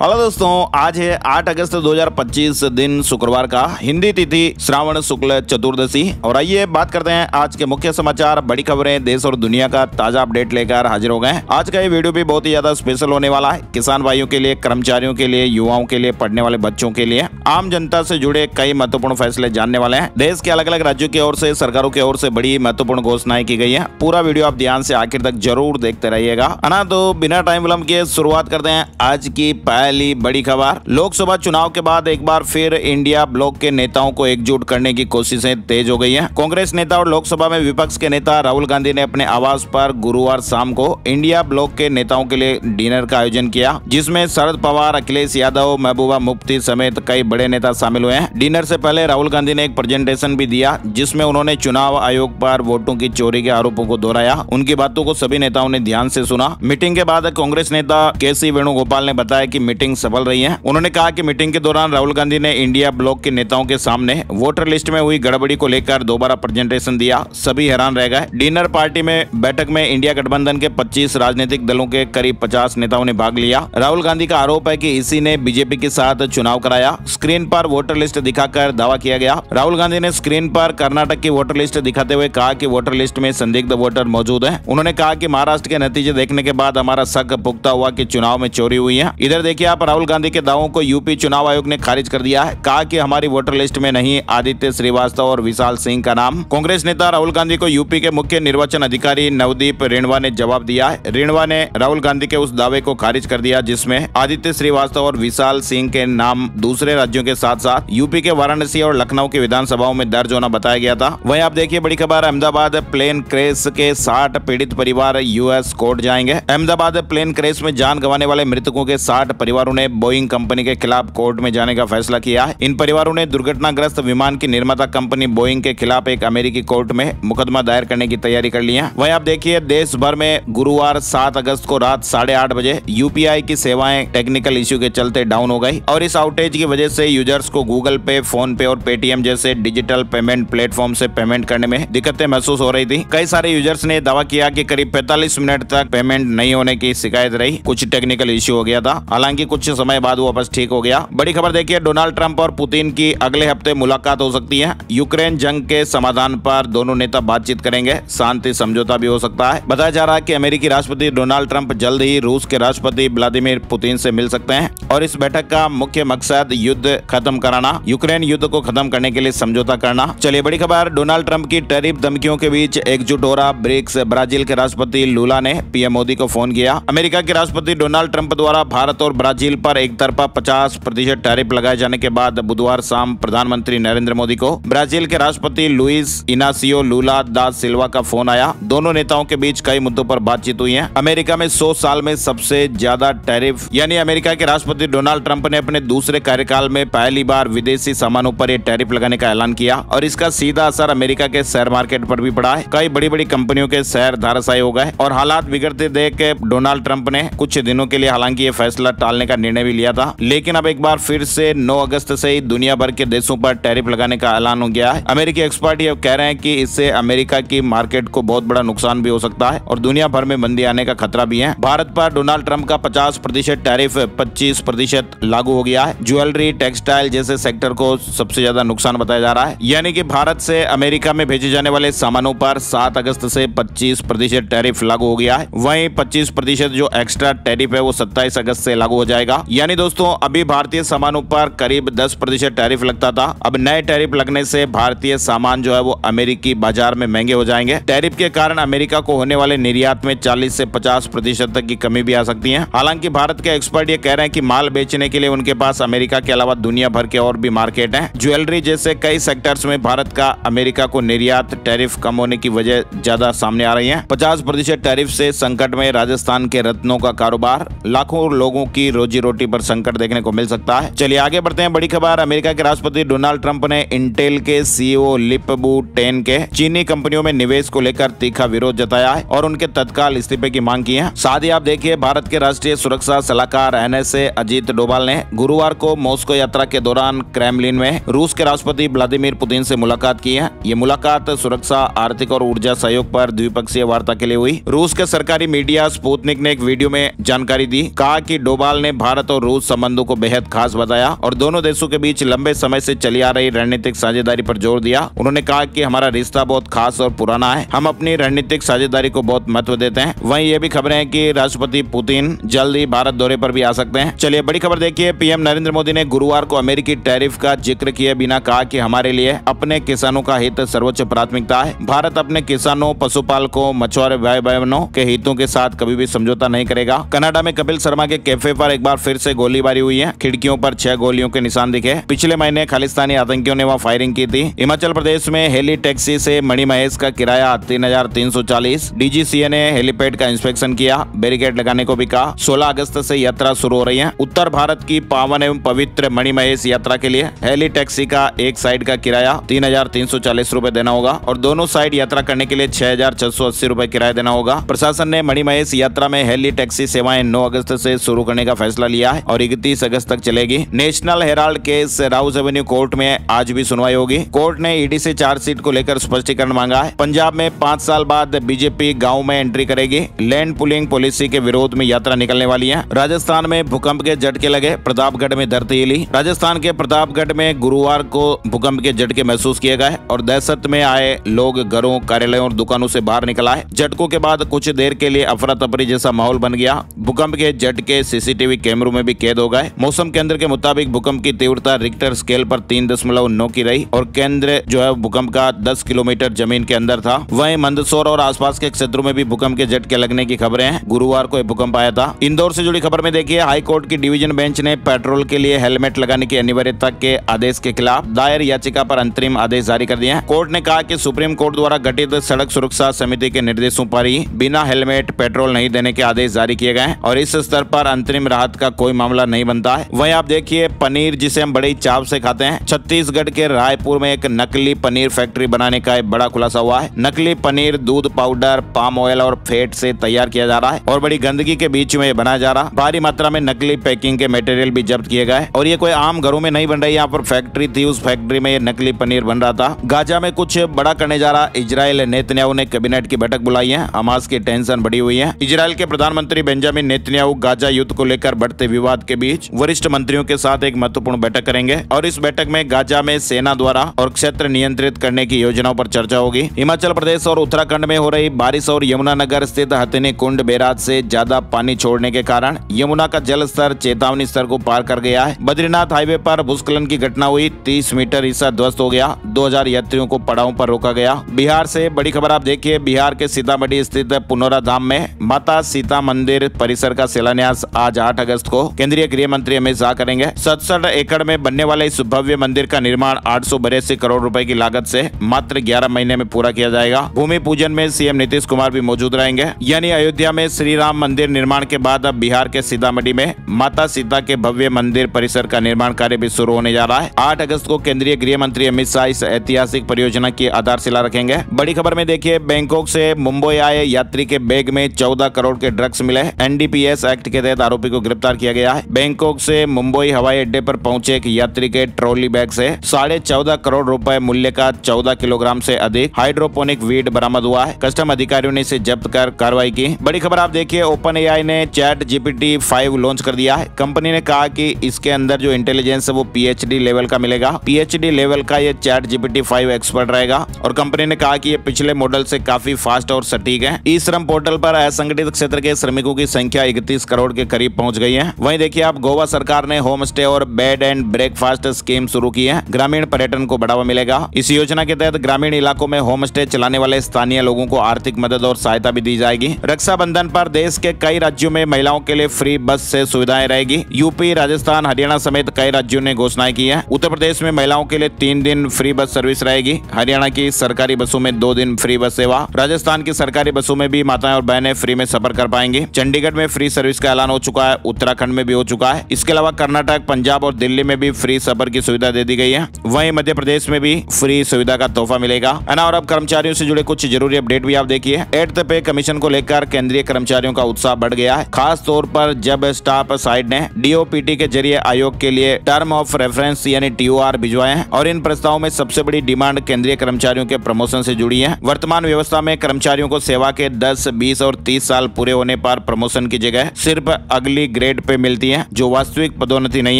Hello दोस्तों, आज है 8 अगस्त 2025 दिन शुक्रवार का, हिंदी तिथि श्रावण शुक्ल चतुर्दशी। और आइए बात करते हैं आज के मुख्य समाचार, बड़ी खबरें, देश और दुनिया का ताजा अपडेट लेकर हाजिर हो गए हैं। आज का ये वीडियो भी बहुत ही ज्यादा स्पेशल होने वाला है। किसान भाइयों के लिए, कर्मचारियों के लिए, युवाओं के लिए, पढ़ने वाले बच्चों के लिए, आम जनता से जुड़े कई महत्वपूर्ण फैसले जानने वाले हैं। देश के अलग अलग राज्यों की ओर से, सरकारों की ओर से बड़ी महत्वपूर्ण घोषणाएं की गई है। पूरा वीडियो आप ध्यान से आखिर तक जरूर देखते रहिएगा, है ना। तो बिना टाइम विलंब किए शुरुआत करते हैं आज की पहली बड़ी खबर। लोकसभा चुनाव के बाद एक बार फिर इंडिया ब्लॉक के नेताओं को एकजुट करने की कोशिशें तेज हो गई हैं। कांग्रेस नेता और लोकसभा में विपक्ष के नेता राहुल गांधी ने अपने आवास पर गुरुवार शाम को इंडिया ब्लॉक के नेताओं के लिए डिनर का आयोजन किया, जिसमें शरद पवार, अखिलेश यादव, महबूबा मुफ्ती समेत कई बड़े नेता शामिल हुए हैं। डिनर से पहले राहुल गांधी ने एक प्रेजेंटेशन भी दिया, जिसमें उन्होंने चुनाव आयोग पर वोटों की चोरी के आरोपों को दोहराया। उनकी बातों को सभी नेताओं ने ध्यान से सुना। मीटिंग के बाद कांग्रेस नेता के.सी. वेणुगोपाल ने बताया कि मीटिंग सफल रही है। उन्होंने कहा कि मीटिंग के दौरान राहुल गांधी ने इंडिया ब्लॉक के नेताओं के सामने वोटर लिस्ट में हुई गड़बड़ी को लेकर दोबारा प्रेजेंटेशन दिया। सभी हैरान रह गए। डिनर पार्टी में बैठक में इंडिया गठबंधन के 25 राजनीतिक दलों के करीब 50 नेताओं ने भाग लिया। राहुल गांधी का आरोप है कि इसी ने बीजेपी के साथ चुनाव कराया। स्क्रीन पर वोटर लिस्ट दिखाकर दावा किया गया। राहुल गांधी ने स्क्रीन पर कर्नाटक की वोटर लिस्ट दिखाते हुए कहा कि वोटर लिस्ट में संदिग्ध वोटर मौजूद है। उन्होंने कहा कि महाराष्ट्र के नतीजे देखने के बाद हमारा शक पुख्ता हुआ कि चुनाव में चोरी हुई है। इधर देखिए आप, राहुल गांधी के दावों को यूपी चुनाव आयोग ने खारिज कर दिया है। कहा कि हमारी वोटर लिस्ट में नहीं आदित्य श्रीवास्तव और विशाल सिंह का नाम। कांग्रेस नेता राहुल गांधी को यूपी के मुख्य निर्वाचन अधिकारी नवदीप रेणवा ने जवाब दिया है। रेणवा ने राहुल गांधी के उस दावे को खारिज कर दिया जिसमें आदित्य श्रीवास्तव और विशाल सिंह के नाम दूसरे राज्यों के साथ साथ यूपी के वाराणसी और लखनऊ की विधानसभाओं में दर्ज होना बताया गया था। वहीं आप देखिए बड़ी खबर, अहमदाबाद प्लेन क्रैश के 60 पीड़ित परिवार यूएस कोर्ट जाएंगे। अहमदाबाद प्लेन क्रैश में जान गंवाने वाले मृतकों के 60 परिवारों ने बोइंग कंपनी के खिलाफ कोर्ट में जाने का फैसला किया है। इन परिवारों ने दुर्घटनाग्रस्त विमान की निर्माता कंपनी बोइंग के खिलाफ एक अमेरिकी कोर्ट में मुकदमा दायर करने की तैयारी कर ली है। वहीं आप देखिए देश भर में गुरुवार 7 अगस्त को रात 8:30 बजे यूपीआई की सेवाएं टेक्निकल इश्यू के चलते डाउन हो गई और इस आउटेज की वजह से यूजर्स को गूगल पे, फोन पे और पेटीएम जैसे डिजिटल पेमेंट प्लेटफॉर्म से पेमेंट करने में दिक्कतें महसूस हो रही थी। कई सारे यूजर्स ने दावा किया कि करीब 45 मिनट तक पेमेंट नहीं होने की शिकायत रही। कुछ टेक्निकल इश्यू हो गया था, हालांकि कुछ समय बाद वो वापस ठीक हो गया। बड़ी खबर देखिए, डोनाल्ड ट्रंप और पुतिन की अगले हफ्ते मुलाकात हो सकती है। यूक्रेन जंग के समाधान पर दोनों नेता बातचीत करेंगे। शांति समझौता भी हो सकता है। बताया जा रहा है कि अमेरिकी राष्ट्रपति डोनाल्ड ट्रंप जल्द ही रूस के राष्ट्रपति व्लादिमीर पुतिन से मिल सकते हैं और इस बैठक का मुख्य मकसद युद्ध खत्म कराना, यूक्रेन युद्ध को खत्म करने के लिए समझौता करना। चलिए बड़ी खबर, डोनाल्ड ट्रंप की टैरिफ धमकियों के बीच एकजुट हो रहा ब्रिक्स। ब्राजील के राष्ट्रपति लूला ने पीएम मोदी को फोन किया। अमेरिका के राष्ट्रपति डोनाल्ड ट्रंप द्वारा भारत और ब्राजील पर एक तरफा 50% टैरिफ लगाए जाने के बाद बुधवार शाम प्रधानमंत्री नरेंद्र मोदी को ब्राजील के राष्ट्रपति लुइस इनासियो लूला दा सिल्वा का फोन आया। दोनों नेताओं के बीच कई मुद्दों पर बातचीत हुई है। अमेरिका में 100 साल में सबसे ज्यादा टैरिफ, यानी अमेरिका के राष्ट्रपति डोनाल्ड ट्रंप ने अपने दूसरे कार्यकाल में पहली बार विदेशी सामानों पर यह टैरिफ लगाने का ऐलान किया और इसका सीधा असर अमेरिका के शेयर मार्केट पर भी पड़ा है। कई बड़ी बड़ी कंपनियों के शेयर धराशायी हो गए और हालात बिगड़ते देख के डोनाल्ड ट्रंप ने कुछ दिनों के लिए हालांकि ये फैसला टालने का निर्णय भी लिया था, लेकिन अब एक बार फिर से 9 अगस्त से ही दुनिया भर के देशों पर टैरिफ लगाने का ऐलान हो गया है। अमेरिकी एक्सपर्ट ये कह रहे हैं कि इससे अमेरिका की मार्केट को बहुत बड़ा नुकसान भी हो सकता है और दुनिया भर में मंदी आने का खतरा भी है। भारत पर डोनाल्ड ट्रंप का 50% टैरिफ 25% लागू हो गया है। ज्वेलरी, टेक्सटाइल जैसे सेक्टर को सबसे ज्यादा नुकसान बताया जा रहा है, यानी कि भारत से अमेरिका में भेजे जाने वाले सामानों पर 7 अगस्त से 25% टैरिफ लागू हो गया है। वहीं 25% जो एक्स्ट्रा टैरिफ है वो 27 अगस्त से लागू हो जाएगा। यानी दोस्तों, अभी भारतीय सामानों पर करीब 10% टैरिफ लगता था। अब नए टैरिफ लगने से भारतीय सामान जो है वो अमेरिकी बाजार में महंगे हो जाएंगे। टैरिफ के कारण अमेरिका को होने वाले निर्यात में 40 से 50% तक की कमी भी आ सकती है। हालांकि भारत के एक्सपर्ट ये कह रहे हैं कि माल बेचने के लिए उनके पास अमेरिका के अलावा दुनिया भर के और भी मार्केट हैं। ज्वेलरी जैसे कई सेक्टर्स में भारत का अमेरिका को निर्यात टैरिफ कम होने की वजह ज्यादा सामने आ रही है। 50% टैरिफ से संकट में राजस्थान के रत्नों का कारोबार, लाखों लोगों की रोजी रोटी पर संकट देखने को मिल सकता है। चलिए आगे बढ़ते हैं। बड़ी खबर, अमेरिका के राष्ट्रपति डोनाल्ड ट्रंप ने इंटेल के सीईओ लिप-बू टेन के चीनी कंपनियों में निवेश को लेकर तीखा विरोध जताया है और उनके तत्काल इस्तीफे की मांग की है। साथ ही आप देखिए, भारत के राष्ट्रीय सुरक्षा सलाहकार एनएसए अजीत डोभाल ने गुरुवार को मॉस्को यात्रा के दौरान क्रेमलिन में रूस के राष्ट्रपति व्लादिमीर पुतिन से मुलाकात की है। ये मुलाकात सुरक्षा, आर्थिक और ऊर्जा सहयोग पर द्विपक्षीय वार्ता के लिए हुई। रूस के सरकारी मीडिया स्पुतनिक ने एक वीडियो में जानकारी दी। कहा कि डोभाल ने उन्होंने भारत और रूस संबंधों को बेहद खास बताया और दोनों देशों के बीच लंबे समय से चली आ रही रणनीतिक साझेदारी पर जोर दिया। उन्होंने कहा कि हमारा रिश्ता बहुत खास और पुराना है, हम अपनी रणनीतिक साझेदारी को बहुत महत्व देते हैं। वहीं ये भी खबरें हैं कि राष्ट्रपति पुतिन जल्द ही भारत दौरे पर भी आ सकते हैं। चलिए बड़ी खबर देखिए। पीएम नरेंद्र मोदी ने गुरुवार को अमेरिकी टैरिफ का जिक्र किए बिना कहा कि हमारे लिए अपने किसानों का हित सर्वोच्च प्राथमिकता है। भारत अपने किसानों, पशुपालकों, मछुआरे भाई बहनों के हितों के साथ कभी भी समझौता नहीं करेगा। कनाडा में कपिल शर्मा के कैफे पर एक बार फिर से गोलीबारी हुई है। खिड़कियों पर 6 गोलियों के निशान दिखे। पिछले महीने खालिस्तानी आतंकियों ने वहां फायरिंग की थी। हिमाचल प्रदेश में हेली टैक्सी से मणिमहेश का किराया 3,340। डीजीसीए ने हेलीपैड का इंस्पेक्शन किया, बैरिकेड लगाने को भी कहा। 16 अगस्त से यात्रा शुरू हो रही है। उत्तर भारत की पावन एवं पवित्र मणिमहेश यात्रा के लिए हेली टैक्सी का एक साइड का किराया 3,340 रुपए देना होगा और दोनों साइड यात्रा करने के लिए 6,680 रुपए किराया देना होगा। प्रशासन ने मणिमहेश यात्रा में हेली टैक्सी सेवाएं 9 अगस्त से शुरू करने का फैसला लिया है और 31 अगस्त तक चलेगी। National Herald case Rouse Avenue court में आज भी सुनवाई होगी। कोर्ट ने ईडी से चार्जशीट को लेकर स्पष्टीकरण मांगा है। पंजाब में 5 साल बाद बीजेपी गांव में एंट्री करेगी। लैंड पुलिंग पॉलिसी के विरोध में यात्रा निकलने वाली है। राजस्थान में भूकंप के झटके लगे, प्रतापगढ़ में धरती हिली। राजस्थान के प्रतापगढ़ में गुरुवार को भूकंप के झटके महसूस किए गए और दहशत में आए लोग घरों, कार्यालयों और दुकानों से बाहर निकल आए। झटकों के बाद कुछ देर के लिए अफरा तफरी जैसा माहौल बन गया। भूकंप के झटके सीसीटीवी कैमरों में भी कैद हो गए। मौसम केंद्र के मुताबिक भूकंप की तीव्रता रिक्टर स्केल पर 3.9 की रही और केंद्र जो है भूकंप का 10 किलोमीटर जमीन के अंदर था। वहीं मंदसौर और आसपास के क्षेत्रों में भी भूकंप के झटके लगने की खबरें हैं। गुरुवार को भूकंप आया था। इंदौर से जुड़ी खबर में देखिए, हाई कोर्ट की डिवीजन बेंच ने पेट्रोल के लिए हेलमेट लगाने की अनिवार्यता के आदेश के खिलाफ दायर याचिका पर अंतरिम आदेश जारी कर दिए हैं। कोर्ट ने कहा कि सुप्रीम कोर्ट द्वारा गठित सड़क सुरक्षा समिति के निर्देशों पर ही बिना हेलमेट पेट्रोल नहीं देने के आदेश जारी किए गए और इस स्तर पर अंतरिम राहत का कोई मामला नहीं बनता है। वहीं आप देखिए, पनीर जिसे हम बड़ी चाव से खाते हैं, छत्तीसगढ़ के रायपुर में एक नकली पनीर फैक्ट्री बनाने का एक बड़ा खुलासा हुआ है। नकली पनीर दूध पाउडर, पाम ऑयल और फैट से तैयार किया जा रहा है और बड़ी गंदगी के बीच में बनाया जा रहा। भारी मात्रा में नकली पैकिंग के मटेरियल भी जब्त किए गए और ये कोई आम घरों में नहीं बन रही। यहाँ पर फैक्ट्री थी, उस फैक्ट्री में ये नकली पनीर बन रहा था। गाजा में कुछ बड़ा करने जा रहा। इजराइल नेतन्याहू ने कैबिनेट की बैठक बुलाई है। हमास की टेंशन बढ़ी हुई है। इजराइल के प्रधानमंत्री बेंजामिन नेतन्याहू गाजा युद्ध को लेकर बढ़ते विवाद के बीच वरिष्ठ मंत्रियों के साथ एक महत्वपूर्ण बैठक करेंगे और इस बैठक में गाजा में सेना द्वारा और क्षेत्र नियंत्रित करने की योजनाओं पर चर्चा होगी। हिमाचल प्रदेश और उत्तराखंड में हो रही बारिश और यमुनानगर स्थित हथिनी कुंड बैराज से ज्यादा पानी छोड़ने के कारण यमुना का जल स्तर चेतावनी स्तर को पार कर गया है। बद्रीनाथ हाईवे पर भूस्खलन की घटना हुई। 30 मीटर हिस्सा ध्वस्त हो गया। 2000 यात्रियों को पड़ाव पर रोका गया। बिहार से बड़ी खबर आप देखिए, बिहार के सीतामढ़ी स्थित पुनौरा धाम में माता सीता मंदिर परिसर का शिलान्यास आज 8 अगस्त को केंद्रीय गृह मंत्री अमित शाह करेंगे। 67 एकड़ में बनने वाले इस भव्य मंदिर का निर्माण 882 करोड़ रुपए की लागत से मात्र 11 महीने में पूरा किया जाएगा। भूमि पूजन में सीएम नीतीश कुमार भी मौजूद रहेंगे। यानी अयोध्या में श्री राम मंदिर निर्माण के बाद अब बिहार के सीतामढ़ी में माता सीता के भव्य मंदिर परिसर का निर्माण कार्य भी शुरू होने जा रहा है। 8 अगस्त को केंद्रीय गृह मंत्री अमित शाह इस ऐतिहासिक परियोजना की आधारशिला रखेंगे। बड़ी खबर में देखिए, बैंकॉक से मुंबई आए यात्री के बैग में 14 करोड़ के ड्रग्स मिले। एनडीपीएस एक्ट के तहत आरोपी को गिरफ्तार किया गया है। बैंकॉक से मुंबई हवाई अड्डे पर पहुंचे एक यात्री के ट्रॉली बैग से 14.5 करोड़ रुपए मूल्य का 14 किलोग्राम से अधिक हाइड्रोपोनिक वीड बरामद हुआ है। कस्टम अधिकारियों ने इसे जब्त कर कार्रवाई की। बड़ी खबर आप देखिए, ओपन एआई ने चैट जीपीटी 5 लॉन्च कर दिया है। कंपनी ने कहा कि इसके अंदर जो इंटेलिजेंस है वो पीएचडी लेवल का मिलेगा। पीएचडी लेवल का ये चैट जीपीटी 5 एक्सपर्ट रहेगा और कंपनी ने कहा कि ये पिछले मॉडल से काफी फास्ट और सटीक है। ई श्रम पोर्टल पर असंगठित क्षेत्र के श्रमिकों की संख्या 31 करोड़ के करीब पहुंच गई है। वहीं देखिए, आप गोवा सरकार ने होम स्टे और बेड एंड ब्रेकफास्ट स्कीम शुरू की है। ग्रामीण पर्यटन को बढ़ावा मिलेगा। इस योजना के तहत ग्रामीण इलाकों में होम स्टे चलाने वाले स्थानीय लोगों को आर्थिक मदद और सहायता भी दी जाएगी। रक्षाबंधन पर देश के कई राज्यों में महिलाओं के लिए फ्री बस से सुविधाएं रहेगी। यूपी, राजस्थान, हरियाणा समेत कई राज्यों ने घोषणाएं की है। उत्तर प्रदेश में महिलाओं के लिए 3 दिन फ्री बस सर्विस रहेगी। हरियाणा की सरकारी बसों में 2 दिन फ्री बस सेवा। राजस्थान की सरकारी बसों में भी माताएं और बहनें फ्री में सफर कर पाएंगी। चंडीगढ़ में फ्री सर्विस का ऐलान हो चुका है। उत्तराखंड में भी हो चुका है। इसके अलावा कर्नाटक, पंजाब और दिल्ली में भी फ्री सफर की सुविधा दे दी गई है। वहीं मध्य प्रदेश में भी फ्री सुविधा का तोहफा मिलेगा। और अब कर्मचारियों से जुड़े कुछ जरूरी अपडेट भी आप देखिए। 8th पे कमीशन को लेकर केंद्रीय कर्मचारियों का उत्साह बढ़ गया है, खास तौर पर जब स्टाफ साइड ने डीओपीटी के जरिए आयोग के लिए टर्म ऑफ रेफरेंस यानी टीओआर भिजवाए हैं और इन प्रस्तावों में सबसे बड़ी डिमांड केंद्रीय कर्मचारियों के प्रमोशन से जुड़ी है। वर्तमान व्यवस्था में कर्मचारियों को सेवा के 10, 20 और 30 साल पूरे होने पर प्रमोशन की जगह सिर्फ अगली ग्रेड पे मिलती है, जो वास्तविक पदोन्नति नहीं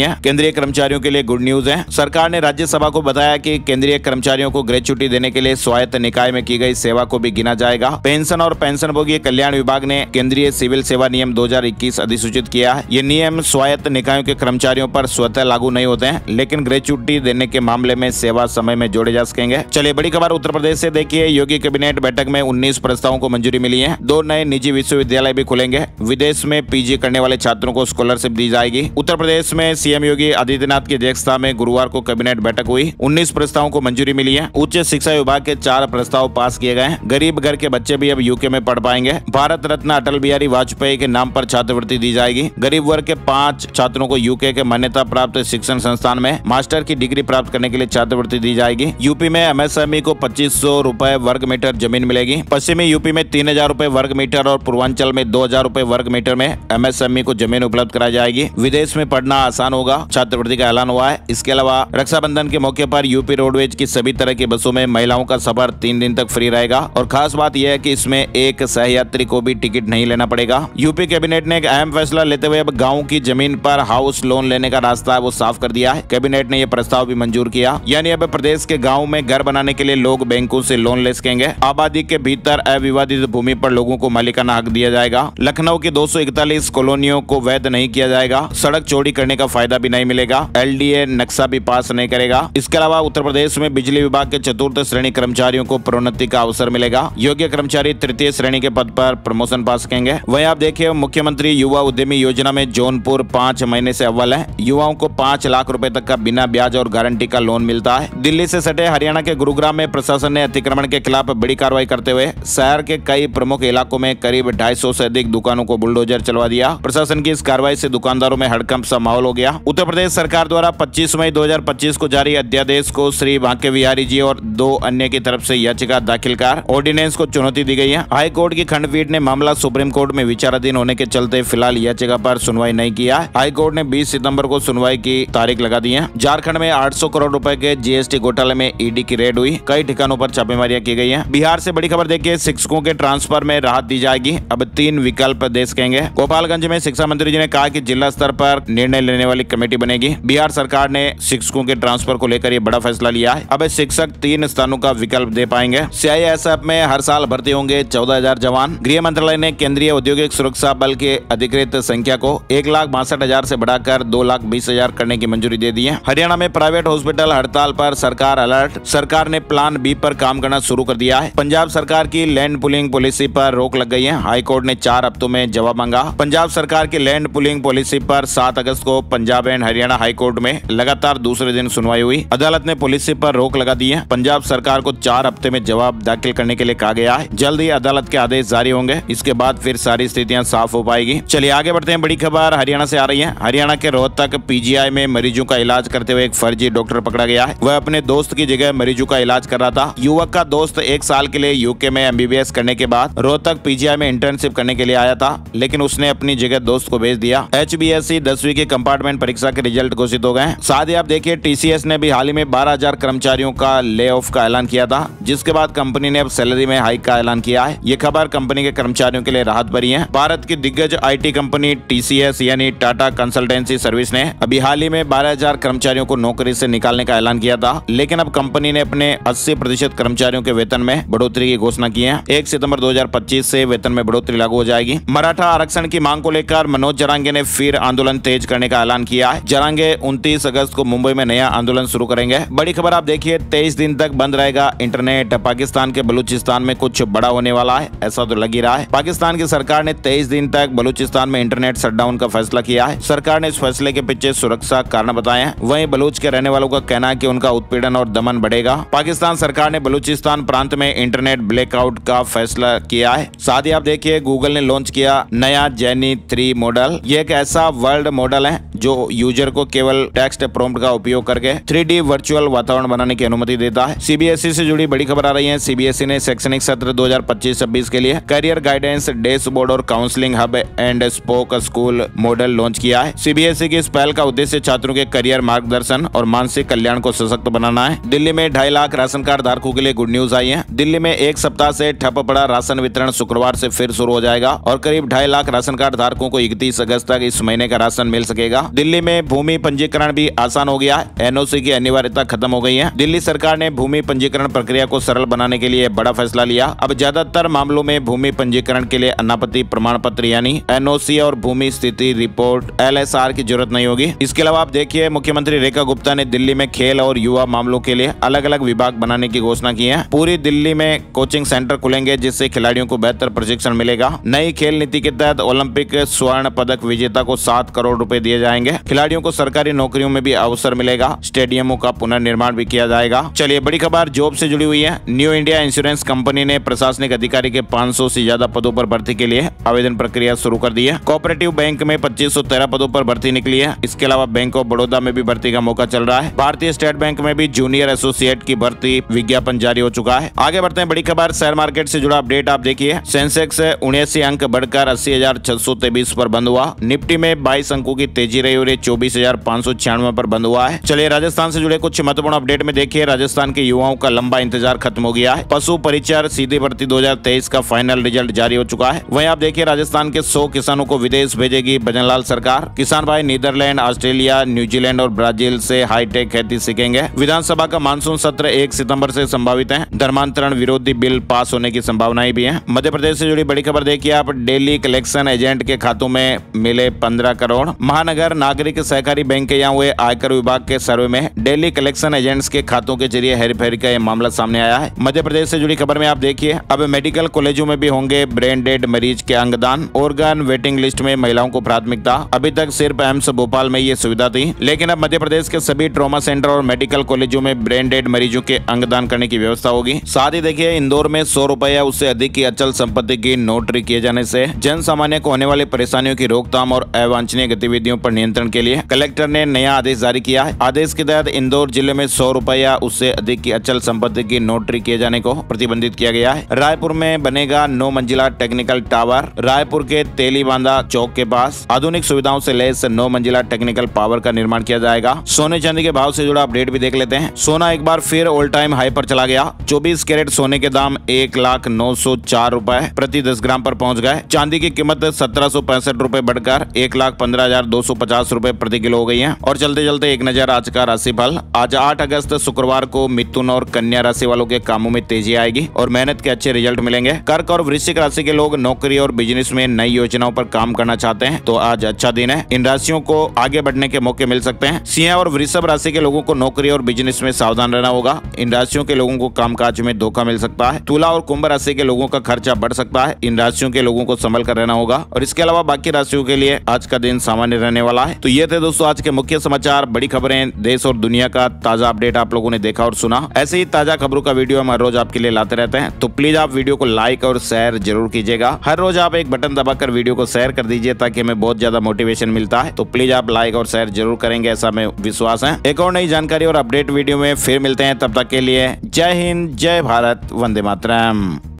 है। केंद्रीय कर्मचारियों के लिए गुड न्यूज है। सरकार ने राज्यसभा को बताया कि केंद्रीय कर्मचारियों को ग्रेच्युटी देने के लिए स्वायत्त निकाय में की गई सेवा को भी गिना जाएगा। पेंशन और पेंशनभोगी कल्याण विभाग ने केंद्रीय सिविल सेवा नियम 2021 अधिसूचित किया है। ये नियम स्वायत्त निकायों के कर्मचारियों पर स्वतः लागू नहीं होते हैं, लेकिन ग्रेच्युटी देने के मामले में सेवा समय में जोड़े जा सकेंगे। चलिए बड़ी खबर उत्तर प्रदेश से देखिए। योगी कैबिनेट बैठक में 19 प्रस्तावों को मंजूरी मिली है। 2 नए निजी विश्वविद्यालय भी खुलेंगे। विदेश में पीजी करने वाले छात्रों को स्कॉलरशिप दी जाएगी। उत्तर प्रदेश में सीएम योगी आदित्यनाथ की अध्यक्षता में गुरुवार को कैबिनेट बैठक हुई। 19 प्रस्तावों को मंजूरी मिली है। उच्च शिक्षा विभाग के 4 प्रस्ताव पास किए गए हैं। गरीब घर के बच्चे भी अब यूके में पढ़ पाएंगे। भारत रत्न अटल बिहारी वाजपेयी के नाम पर छात्रवृत्ति दी जाएगी। गरीब वर्ग के 5 छात्रों को यूके के मान्यता प्राप्त शिक्षण संस्थान में मास्टर की डिग्री प्राप्त करने के लिए छात्रवृत्ति दी जाएगी। यूपी में एमएसएमई को 2500 रुपए वर्ग मीटर जमीन मिलेगी। पश्चिमी यूपी में 3000 रुपए वर्ग मीटर और पूर्वांचल में 2000 रुपए वर्ग मीटर में एमएसएमई को जमीन उपलब्ध कराई जाएगी। विदेश में पढ़ना आसान होगा, छात्रवृत्ति का ऐलान हुआ है। इसके अलावा रक्षाबंधन के मौके पर यूपी रोडवेज की सभी तरह की बसों में महिलाओं का सफर 3 दिन तक फ्री रहेगा और खास बात यह है कि इसमें एक सहयात्री को भी टिकट नहीं लेना पड़ेगा। यूपी कैबिनेट ने एक अहम फैसला लेते हुए अब गाँव की जमीन पर हाउस लोन लेने का रास्ता है वो साफ कर दिया है। कैबिनेट ने यह प्रस्ताव भी मंजूर किया, यानी अब प्रदेश के गाँव में घर बनाने के लिए लोग बैंकों से लोन ले सकेंगे। आबादी के भीतर अविवादित भूमि पर लोगों को मालिकाना हक दिया जाएगा। लखनऊ की 241 कॉलोनियों को वैध नहीं किया जाएगा। सड़क चौड़ी करने का फायदा भी नहीं मिलेगा। एलडीए नक्शा भी पास नहीं करेगा। इसके अलावा उत्तर प्रदेश में बिजली विभाग के 4th श्रेणी कर्मचारियों को प्रोन्नति का अवसर मिलेगा। योग्य कर्मचारी 3य श्रेणी के पद पर प्रमोशन पा सकेंगे। वहीं आप देखिए, मुख्यमंत्री युवा उद्यमी योजना में जौनपुर 5 महीने से अव्वल है। युवाओं को 5 लाख रुपए तक का बिना ब्याज और गारंटी का लोन मिलता है। दिल्ली से सटे हरियाणा के गुरुग्राम में प्रशासन ने अतिक्रमण के खिलाफ बड़ी कार्रवाई करते हुए शहर के कई प्रमुख इलाकों में करीब 250 से अधिक दुकानों को बुलडोजर चलवा दिया। प्रशासन की इस कार्रवाई से दुकानदारों में हड़कंप सा माहौल हो गया। उत्तर प्रदेश सरकार द्वारा 25 मई 2025 को जारी अध्यादेश को श्री बांके बिहारी जी और 2 अन्य की तरफ से याचिका दाखिल कर ऑर्डिनेंस को चुनौती दी गई है। हाई कोर्ट की खंडपीठ ने मामला सुप्रीम कोर्ट में विचाराधीन होने के चलते फिलहाल याचिका पर सुनवाई नहीं किया। हाई कोर्ट ने 20 सितंबर को सुनवाई की तारीख लगा दी है। झारखंड में 800 करोड़ रुपए के जीएसटी घोटाले में ईडी की रेड हुई। कई ठिकानों पर छापेमारियां की गई है। बिहार से बड़ी खबर देखिए, शिक्षकों के ट्रांसफर में राहत दी जाएगी। अब 3 विकल्प दे सकेंगे। गोपालगंज में शिक्षा मंत्री जी ने कहा कि जिला स्तर पर निर्णय लेने वाली कमेटी बनेगी। बिहार सरकार ने शिक्षकों के ट्रांसफर को लेकर ये बड़ा फैसला लिया है। अब शिक्षक 3 स्थानों का विकल्प दे पाएंगे। सीआईएसएफ में हर साल भर्ती होंगे 14,000 जवान। गृह मंत्रालय ने केंद्रीय औद्योगिक सुरक्षा बल के अधिकृत संख्या को 1,62,000 से बढ़ाकर 2,20,000 करने की मंजूरी दे दी है। हरियाणा में प्राइवेट हॉस्पिटल हड़ताल पर सरकार अलर्ट। सरकार ने प्लान बी पर काम करना शुरू कर दिया है। पंजाब सरकार की लैंड पुलिंग पॉलिसी पर रोक लग गई है। हाईकोर्ट ने 4 हफ्तों में जवाब मांगा। पंजाब सरकार की लैंड पुलिंग पॉलिसी पर 7 अगस्त को पंजाब एंड हरियाणा हाईकोर्ट में लगातार दूसरे दिन सुनवाई हुई। अदालत ने पॉलिसी पर रोक लगा दी है। पंजाब सरकार को 4 हफ्ते में जवाब दाखिल करने के लिए कहा गया है। जल्द ही अदालत के आदेश जारी होंगे। इसके बाद फिर सारी स्थितियां साफ हो पाएगी। चलिए आगे बढ़ते हैं। बड़ी खबर हरियाणा से आ रही है। हरियाणा के रोहतक पीजीआई में मरीजों का इलाज करते हुए एक फर्जी डॉक्टर पकड़ा गया है। वह अपने दोस्त की जगह मरीजों का इलाज कर रहा था। युवक का दोस्त 1 साल के लिए यूके में एमबीबीएस करने के बाद रोहतक पीजीआई में इंटर्नशिप करने के लिए आया था, लेकिन उसने अपनी जगह दोस्त को भेज दिया। HBSC 10वीं की कंपार्टमेंट परीक्षा के रिजल्ट घोषित हो गए। साथ ही आप देखिए, TCS ने भी हाल ही में 12,000 कर्मचारियों का ले ऑफ का ऐलान किया था, जिसके बाद कंपनी ने अब सैलरी में हाइक का ऐलान किया है। ये खबर कंपनी के कर्मचारियों के लिए राहत भरी है। भारत की दिग्गज IT कंपनी TCS यानी टाटा कंसल्टेंसी सर्विस ने अभी हाल ही में 12,000 कर्मचारियों को नौकरी से निकालने का ऐलान किया था, लेकिन अब कंपनी ने अपने 80% कर्मचारियों के वेतन में बढ़ोतरी की घोषणा की है। 1 सितंबर 2025 से वेतन में बढ़ोतरी लागू हो जाएगी। मराठा आरक्षण की मांग को लेकर मनोज जरांगे ने फिर आंदोलन तेज करने का ऐलान किया है। जरांगे 29 अगस्त को मुंबई में नया आंदोलन शुरू करेंगे। बड़ी खबर आप देखिए, 23 दिन तक बंद रहेगा इंटरनेट। पाकिस्तान के बलूचिस्तान में कुछ बड़ा होने वाला है, ऐसा तो लग ही रहा है। पाकिस्तान की सरकार ने 23 दिन तक बलूचिस्तान में इंटरनेट शटडाउन का फैसला किया है। सरकार ने इस फैसले के पीछे सुरक्षा कारण बताए हैं। वहीं बलूच के रहने वालों का कहना है कि उनका उत्पीड़न और दमन बढ़ेगा। पाकिस्तान सरकार ने बलूचिस्तान प्रांत में इंटरनेट ब्लैकआउट का फैसला किया है। साथ ही आप देखिए, गूगल ने लॉन्च किया नया जेनी 3 मॉडल। ये एक ऐसा वर्ल्ड मॉडल है जो यूजर को केवल टेक्स्ट प्रॉम्प्ट का उपयोग करके 3D वर्चुअल वातावरण बनाने की अनुमति देता है। CBSE से जुड़ी बड़ी खबर आ रही है। CBSE ने शैक्षणिक सत्र 2025-26 के लिए करियर गाइडेंस डैशबोर्ड और counselling hub and spoke school model launch किया है। CBSE की इस पहल का उद्देश्य छात्रों के करियर मार्गदर्शन और मानसिक कल्याण को सशक्त बनाना है। दिल्ली में 2.5 लाख राशन कार्ड धारकों के लिए गुड न्यूज आई है। दिल्ली में 1 सप्ताह से ठप पड़ा राशन वितरण शुक्रवार से फिर शुरू हो जाएगा और करीब 2.5 लाख राशन कार्ड धारकों को 29 अगस्त तक इस महीने का राशन मिल सकेगा। दिल्ली में भूमि पंजीकरण भी आसान हो गया है। एनओसी की अनिवार्यता खत्म हो गई है। दिल्ली सरकार ने भूमि पंजीकरण प्रक्रिया को सरल बनाने के लिए बड़ा फैसला लिया। अब ज्यादातर मामलों में भूमि पंजीकरण के लिए अनापत्ति प्रमाण पत्र यानी एनओसी और भूमि स्थिति रिपोर्ट एलएसआर की जरूरत नहीं होगी। इसके अलावा आप देखिए, मुख्यमंत्री रेखा गुप्ता ने दिल्ली में खेल और युवा मामलों के लिए अलग अलग विभाग बनाने की घोषणा की है। पूरी दिल्ली में कोचिंग सेंटर खुलेंगे जिससे खिलाड़ियों को बेहतर प्रशिक्षण मिलेगा। नई खेल नीति के तहत ओलंपिक स्वर्ण पदक विजेता को 7 करोड़ रुपए दिए जाएंगे। खिलाड़ियों को सरकारी नौकरियों में भी अवसर मिलेगा। स्टेडियमों का पुनर्निर्माण भी किया जाएगा। चलिए, बड़ी खबर जॉब से जुड़ी हुई है। न्यू इंडिया इंश्योरेंस कंपनी ने प्रशासनिक अधिकारी के 500 से ज्यादा पदों पर भर्ती के लिए आवेदन प्रक्रिया शुरू कर दी है। कोऑपरेटिव बैंक में 2513 पदों पर भर्ती निकली है। इसके अलावा बैंक ऑफ बड़ौदा में भी भर्ती का मौका चल रहा है। भारतीय स्टेट बैंक में भी जूनियर एसोसिएट की भर्ती विज्ञापन जारी हो चुका है। आगे बढ़ते हैं, बड़ी खबर शेयर मार्केट से जुड़ा अपडेट आप देखिए। सेंसेक्स 79 अंक बढ़कर 80,623 पर बंद हुआ। निफ्टी में 22 अंकों की तेजी रही और 24,596 पर बंद हुआ है। चलिए, राजस्थान से जुड़े कुछ महत्वपूर्ण अपडेट में देखिए। राजस्थान के युवाओं का लंबा इंतजार खत्म हो गया है। पशु परिचर सीधी भर्ती 2023 का फाइनल रिजल्ट जारी हो चुका है। वहीं आप देखिए, राजस्थान के 100 किसानों को विदेश भेजेगी भजनलाल सरकार। किसान भाई नीदरलैंड, ऑस्ट्रेलिया, न्यूजीलैंड और ब्राजील से हाईटेक खेती सीखेंगे। विधानसभा का मानसून सत्र 1 सितंबर से संभावित है। धर्मांतरण विरोधी बिल पास होने की संभावनाएं भी हैं। मध्य प्रदेश से जुड़ी बड़ी खबर देखिए आप। डेली कलेक्शन एजेंट के खातों में मिले 15 करोड़। महानगर नागरिक सहकारी बैंक के यहाँ हुए आयकर विभाग के सर्वे में डेली कलेक्शन एजेंट्स के खातों के जरिए हेरफेर का यह मामला सामने आया है। मध्य प्रदेश से जुड़ी खबर में आप देखिए, अब मेडिकल कॉलेजों में भी होंगे ब्रेन डेड मरीज के अंगदान। ऑर्गन वेटिंग लिस्ट में महिलाओं को प्राथमिकता। अभी तक सिर्फ एम्स भोपाल में ये सुविधा थी, लेकिन अब मध्य प्रदेश के सभी ट्रॉमा सेंटर और मेडिकल कॉलेजों में ब्रेन डेड मरीजों के अंगदान करने की व्यवस्था होगी। साथ ही देखिए, इंदौर में 100 रुपए या उससे अधिक की अचल संपत्ति की नोटरी किए जाने से जन सामान्य को होने वाली परेशानियों की रोकथाम और अवांछनीय गतिविधियों पर नियंत्रण के लिए कलेक्टर ने नया आदेश जारी किया है। आदेश के तहत इंदौर जिले में 100 रुपए या उससे अधिक की अचल संपत्ति की नोटरी किए जाने को प्रतिबंधित किया गया है। रायपुर में बनेगा 9 मंजिला टेक्निकल टावर। रायपुर के तेलीबांधा चौक के पास आधुनिक सुविधाओं से लैस 9 मंजिला टेक्निकल पावर का निर्माण किया जाएगा। सोने चांदी के भाव से जुड़ा अपडेट भी देख लेते हैं। सोना एक बार फिर ऑल टाइम हाई पर चला गया। 24 कैरेट सोने के दाम 1,09,04 रुपए प्रति 10 ग्राम पर पहुंच गए। चांदी की कीमत 1765 रुपए बढ़कर 1,15,250 रुपए प्रति किलो हो गई है। और चलते चलते एक नजर आज का राशिफल। आज 8 अगस्त शुक्रवार को मिथुन और कन्या राशि वालों के कामों में तेजी आएगी और मेहनत के अच्छे रिजल्ट मिलेंगे। कर्क और वृश्चिक राशि के लोग नौकरी और बिजनेस में नई योजनाओं पर काम करना चाहते हैं तो आज अच्छा दिन है। इन राशियों को आगे बढ़ने के मौके मिल सकते हैं। सिंह और वृषभ राशि के लोगों को नौकरी और बिजनेस में सावधान रहना होगा। इन राशियों के लोगों को कामकाज में धोखा मिल सकता है। तुला और कुंभ राशि के लोगों का खर्चा बढ़ सकता है। इन राशियों के लोगों को संभल कर रहना होगा। और इसके अलावा बाकी राशियों के लिए आज का दिन सामान्य रहने वाला है। तो ये थे दोस्तों आज के मुख्य समाचार, बड़ी खबरें, देश और दुनिया का ताजा अपडेट आप लोगों ने देखा और सुना। ऐसे ही ताजा खबरों का वीडियो हम हर रोज आपके लिए लाते रहते हैं, तो प्लीज आप वीडियो को लाइक और शेयर जरूर कीजिएगा। हर रोज आप एक बटन दबाकर वीडियो को शेयर कर दीजिए ताकि हमें बहुत ज्यादा मोटिवेशन मिलता है। तो प्लीज आप लाइक और शेयर जरूर करेंगे, ऐसा हमें विश्वास है। एक और नई जानकारी और अपडेट वीडियो में फिर मिलते हैं, तब तक के लिए जय हिंद, जय भारत, वंदे मातरम।